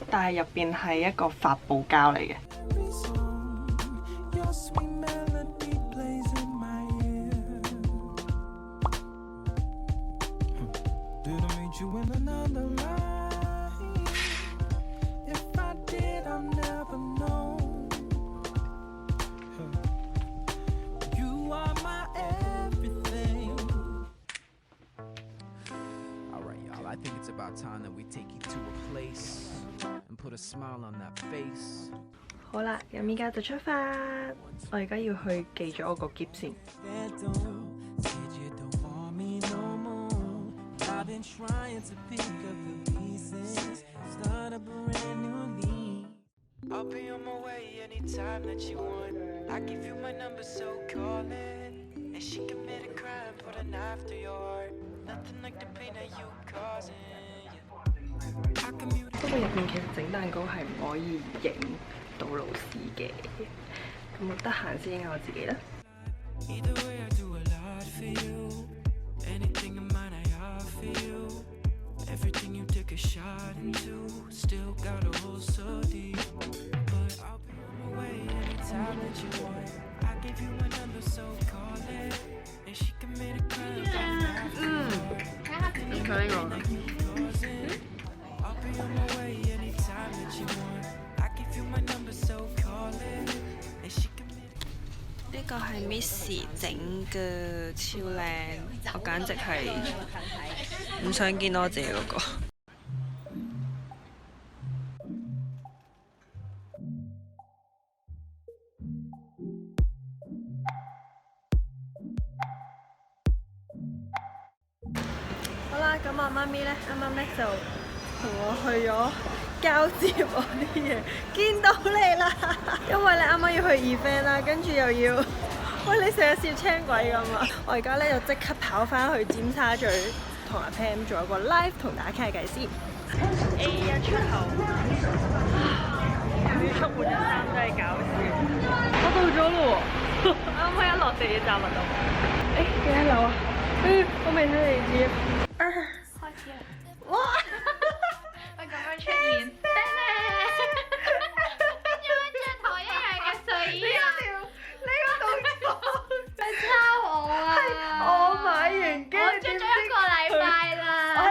但係入邊係一個發泡膠嚟嘅。好啦，咁依家就出發。我而家要去寄咗我個篋先。不過入面其實整蛋糕係唔可以影到老師嘅，咁我得閒先影下我自己啦。佢呢個。呢個係 Miss 整嘅，超靚，我簡直係唔想見到我自己嗰個。好啦，咁我媽咪咧，啱啱咧就同我去咗交接我啲嘢，見到你啦！因為你啱啱要去 event 啦，跟住又要，喂你成日笑青鬼咁啊！我而家咧就即刻跑翻去尖沙咀同阿 Pam 做一個 live 同大家傾下偈先。A 一出口，要出換咗衫真係搞笑。我到咗咯喎，啱啱一落地鐵站咪到。幾多樓啊？我未睇地址。開始啦！哇！喂，咁樣出現，點解着同我一樣嘅睡衣啊？呢個動作，你抄我啊！我買完，跟住我着咗一個禮拜啦。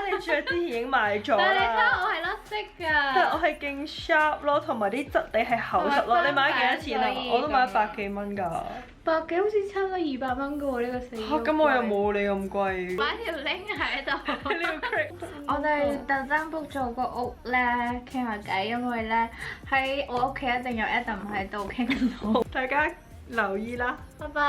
你着之前已經買咗啦。但係你抄我係甩色㗎。但係我係勁 sharp 咯，同埋啲質地係厚實咯。你買幾多錢啊？我都買100幾蚊㗎。100幾好似差唔多200蚊㗎喎，呢個死衣。嚇！咁我又冇你咁貴。買條 link 喺度。我哋特登 book 咗個屋咧，傾下偈，因為咧喺我屋企一定有 Adam 喺度傾到。大家留意啦，拜拜。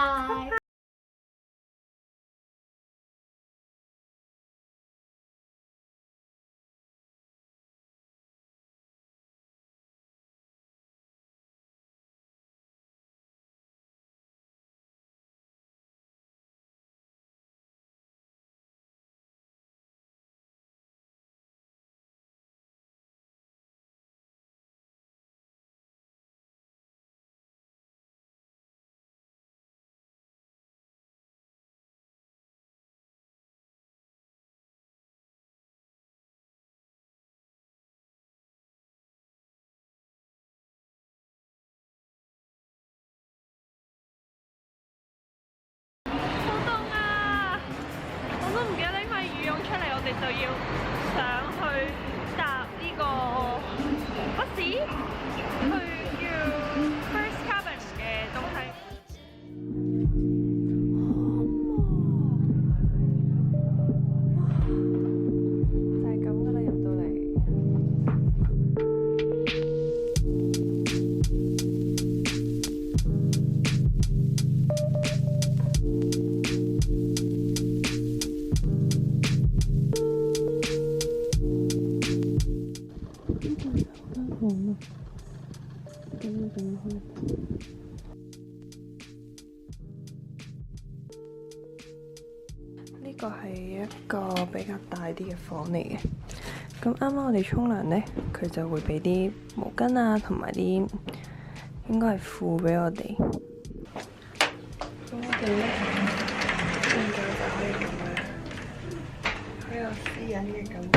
我哋就要上去搭呢個巴士去叫 First Cabin 嘅東西。就係咁噶啦，入到嚟。呢個係一個比較大啲嘅房嚟嘅。咁啱啱我哋沖涼呢，佢就會俾啲毛巾啊，同埋啲應該係褲俾我哋。咁我哋呢，現在就可以咁樣，好有私隱嘅感覺。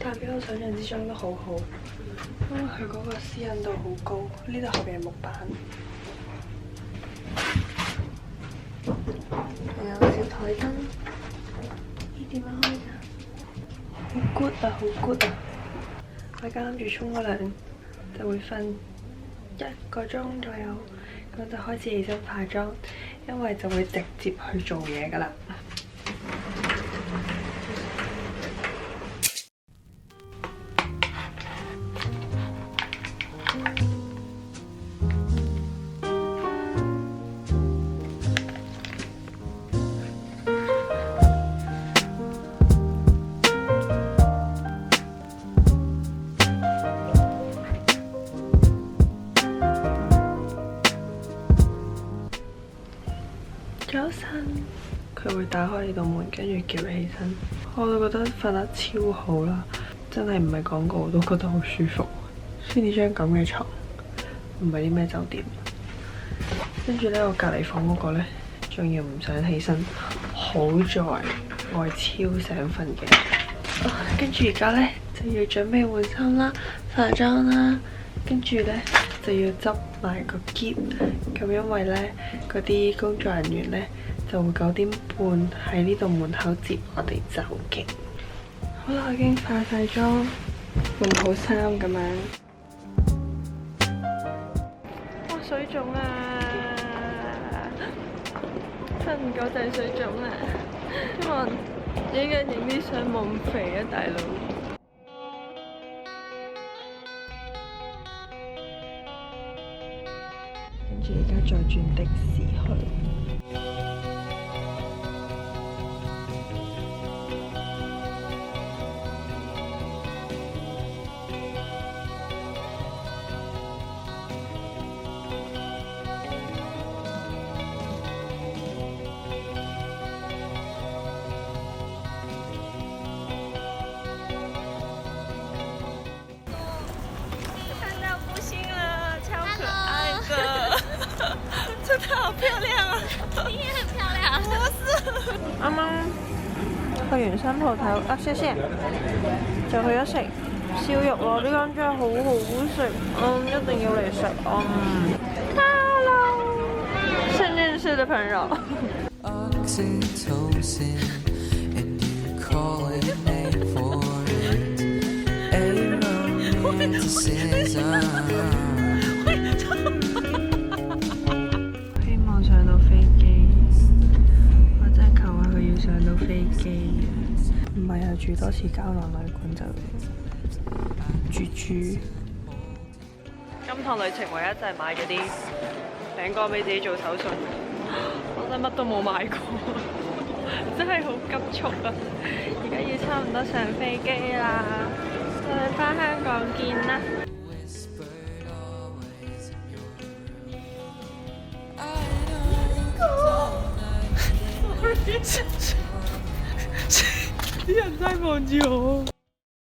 但俾我想象之中都好好，因為佢嗰個私隱度好高。呢度後邊係木板，仲有小台燈。呢點樣開㗎？好 good 啊，好 good 啊！我而家諗住沖個涼，就會瞓1個鐘左右，咁就開始起身化妝，因為就會直接去做嘢㗎啦。早晨，佢會打開呢道門，跟住叫你起身。我都覺得瞓得超好啦，真係唔係廣告，我都覺得好舒服。先至張咁嘅床，唔係啲咩酒店。跟住呢，我隔離房嗰個呢，仲要唔想起身，好在我係超想瞓嘅。跟住而家呢，就要準備換衫啦、化妝啦，跟住呢，就要執埋個篋，咁因為呢，嗰啲工作人員呢，就會9點半喺呢度門口接我哋走嘅。好啦，我已經化晒妝，換好衫咁樣。哇，水腫啊！瞓唔夠就係水腫啊！希望影啲相冇咁肥啊，大佬。跟住而家再轉的士去。好漂亮啊！你也很漂亮。不是。啱啱去完新鋪頭啊，謝謝。就去咗食燒肉咯，呢間真係好好食，一定要嚟食。Hello， 新認識的朋友。上到飛機，我真係求下佢要上到飛機，唔係啊住多次膠囊旅館就住。今趟旅程唯一就係買咗啲餅乾俾自己做手信，我真係乜都冇買過，真係好急促啊！而家要差唔多上飛機啦，我哋返香港見啦！啲人真係望住我。